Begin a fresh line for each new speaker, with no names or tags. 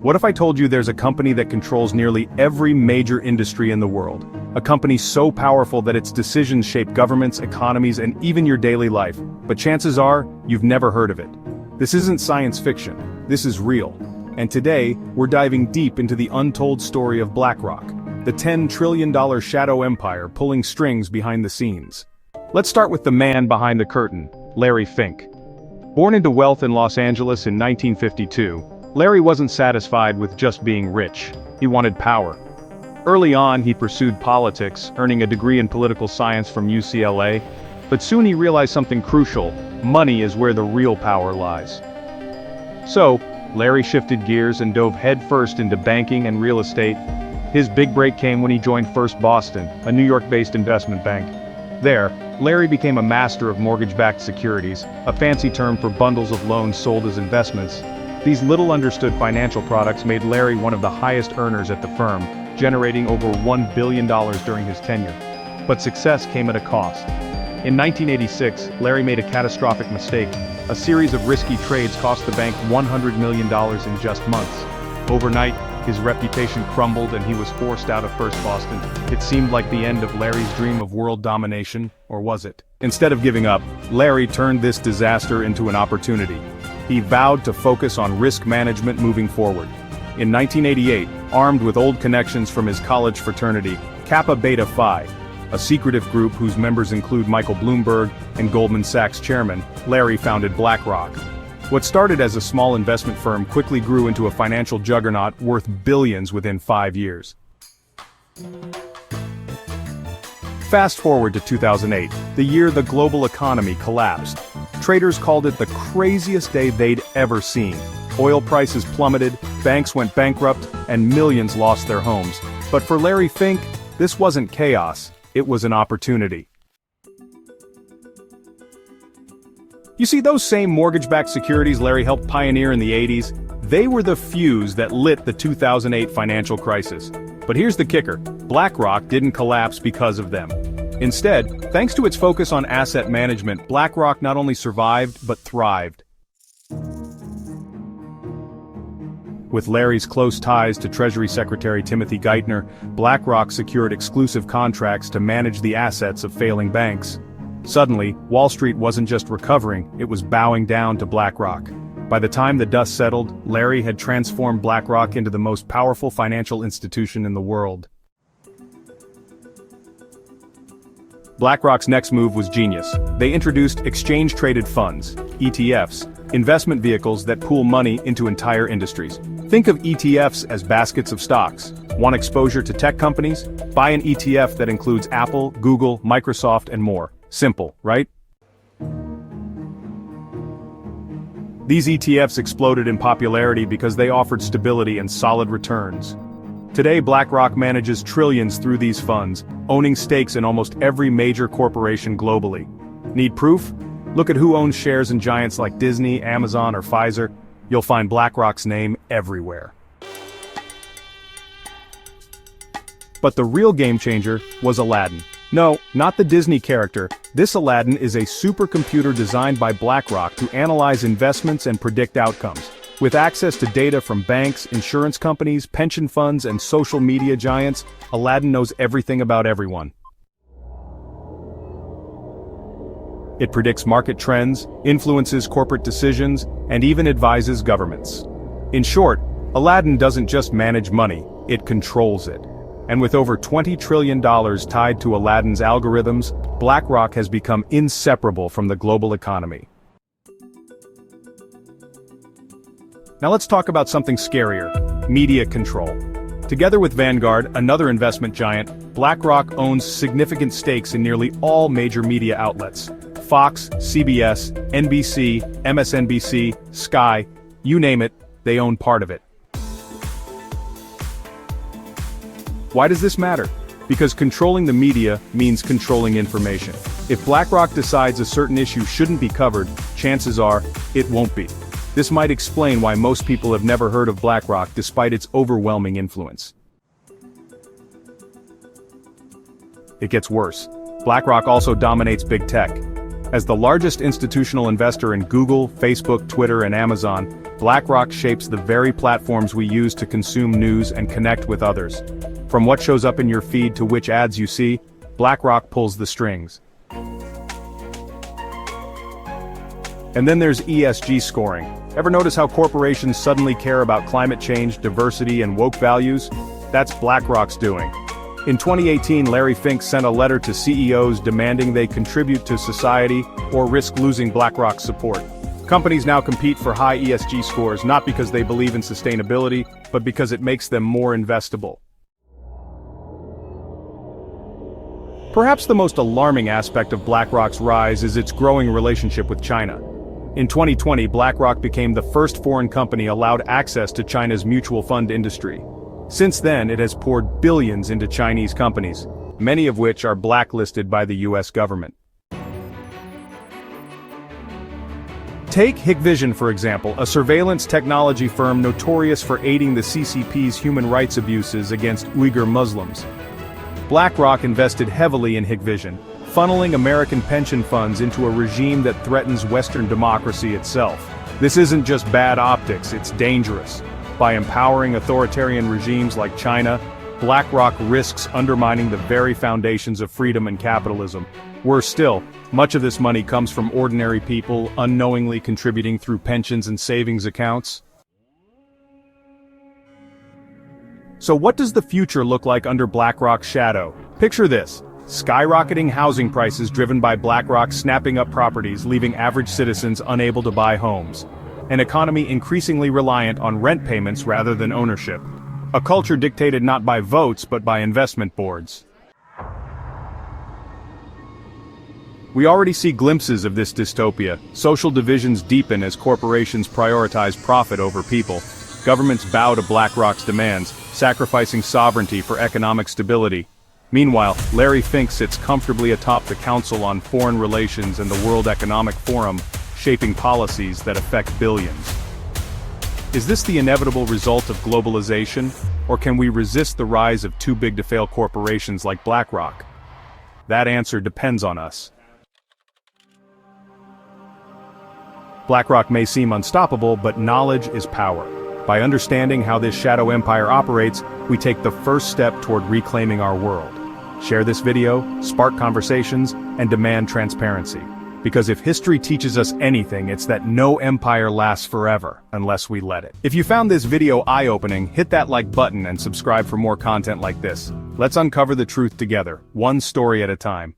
What if I told you there's a company that controls nearly every major industry in the world? A company so powerful that its decisions shape governments, economies, and even your daily life. But chances are, you've never heard of it. This isn't science fiction. This is real. And today, we're diving deep into the untold story of BlackRock, the $10 trillion shadow empire pulling strings behind the scenes. Let's start with the man behind the curtain, Larry Fink. Born into wealth in Los Angeles in 1952, Larry wasn't satisfied with just being rich. He wanted power. Early on, he pursued politics, earning a degree in political science from UCLA. But soon he realized something crucial: money is where the real power lies. So, Larry shifted gears and dove headfirst into banking and real estate. His big break came when he joined First Boston, a New York-based investment bank. There, Larry became a master of mortgage-backed securities, a fancy term for bundles of loans sold as investments. These little-understood financial products made Larry one of the highest earners at the firm, generating over $1 billion during his tenure. But success came at a cost. In 1986, Larry made a catastrophic mistake. A series of risky trades cost the bank $100 million in just months. Overnight, his reputation crumbled and he was forced out of First Boston. It seemed like the end of Larry's dream of world domination, or was it? Instead of giving up, Larry turned this disaster into an opportunity. He vowed to focus on risk management moving forward. In 1988, armed with old connections from his college fraternity, Kappa Beta Phi, a secretive group whose members include Michael Bloomberg and Goldman Sachs chairman, Larry founded BlackRock. What started as a small investment firm quickly grew into a financial juggernaut worth billions within 5 years. Fast forward to 2008, the year the global economy collapsed. Traders called it the craziest day they'd ever seen. Oil prices plummeted, banks went bankrupt, and millions lost their homes. But for Larry Fink, this wasn't chaos, it was an opportunity. You see, those same mortgage-backed securities Larry helped pioneer in the 80s, they were the fuse that lit the 2008 financial crisis. But here's the kicker: BlackRock didn't collapse because of them. Instead, thanks to its focus on asset management, BlackRock not only survived, but thrived. With Larry's close ties to Treasury Secretary Timothy Geithner, BlackRock secured exclusive contracts to manage the assets of failing banks. Suddenly, Wall Street wasn't just recovering, it was bowing down to BlackRock. By the time the dust settled, Larry had transformed BlackRock into the most powerful financial institution in the world. BlackRock's next move was genius. They introduced exchange-traded funds, ETFs, investment vehicles that pool money into entire industries. Think of ETFs as baskets of stocks. Want exposure to tech companies? Buy an ETF that includes Apple, Google, Microsoft, and more. Simple, right? These ETFs exploded in popularity because they offered stability and solid returns. Today, BlackRock manages trillions through these funds, owning stakes in almost every major corporation globally. Need proof? Look at who owns shares in giants like Disney, Amazon, or Pfizer. You'll find BlackRock's name everywhere. But the real game changer was Aladdin. No, not the Disney character. This Aladdin is a supercomputer designed by BlackRock to analyze investments and predict outcomes. With access to data from banks, insurance companies, pension funds, and social media giants, Aladdin knows everything about everyone. It predicts market trends, influences corporate decisions, and even advises governments. In short, Aladdin doesn't just manage money, it controls it. And with over $20 trillion tied to Aladdin's algorithms, BlackRock has become inseparable from the global economy. Now let's talk about something scarier: media control. Together with Vanguard, another investment giant, BlackRock owns significant stakes in nearly all major media outlets. Fox, CBS, NBC, MSNBC, Sky, you name it, they own part of it. Why does this matter? Because controlling the media means controlling information. If BlackRock decides a certain issue shouldn't be covered, chances are, it won't be. This might explain why most people have never heard of BlackRock despite its overwhelming influence. It gets worse. BlackRock also dominates big tech. As the largest institutional investor in Google, Facebook, Twitter, and Amazon, BlackRock shapes the very platforms we use to consume news and connect with others. From what shows up in your feed to which ads you see, BlackRock pulls the strings. And then there's ESG scoring. Ever notice how corporations suddenly care about climate change, diversity, and woke values? That's BlackRock's doing. In 2018, Larry Fink sent a letter to CEOs demanding they contribute to society or risk losing BlackRock's support. Companies now compete for high ESG scores not because they believe in sustainability, but because it makes them more investable. Perhaps the most alarming aspect of BlackRock's rise is its growing relationship with China. In 2020, BlackRock became the first foreign company allowed access to China's mutual fund industry. Since then, it has poured billions into Chinese companies, many of which are blacklisted by the US government. Take Hikvision, for example, a surveillance technology firm notorious for aiding the CCP's human rights abuses against Uyghur Muslims. BlackRock invested heavily in Hikvision, funneling American pension funds into a regime that threatens Western democracy itself. This isn't just bad optics, it's dangerous. By empowering authoritarian regimes like China, BlackRock risks undermining the very foundations of freedom and capitalism. Worse still, much of this money comes from ordinary people unknowingly contributing through pensions and savings accounts. So what does the future look like under BlackRock's shadow? Picture this. Skyrocketing housing prices driven by BlackRock snapping up properties, leaving average citizens unable to buy homes. An economy increasingly reliant on rent payments rather than ownership. A culture dictated not by votes but by investment boards. We already see glimpses of this dystopia. Social divisions deepen as corporations prioritize profit over people. Governments bow to BlackRock's demands, sacrificing sovereignty for economic stability. Meanwhile, Larry Fink sits comfortably atop the Council on Foreign Relations and the World Economic Forum, shaping policies that affect billions. Is this the inevitable result of globalization, or can we resist the rise of too-big-to-fail corporations like BlackRock? That answer depends on us. BlackRock may seem unstoppable, but knowledge is power. By understanding how this shadow empire operates, we take the first step toward reclaiming our world. Share this video, spark conversations, and demand transparency. Because if history teaches us anything, it's that no empire lasts forever, unless we let it. If you found this video eye-opening, hit that like button and subscribe for more content like this. Let's uncover the truth together, one story at a time.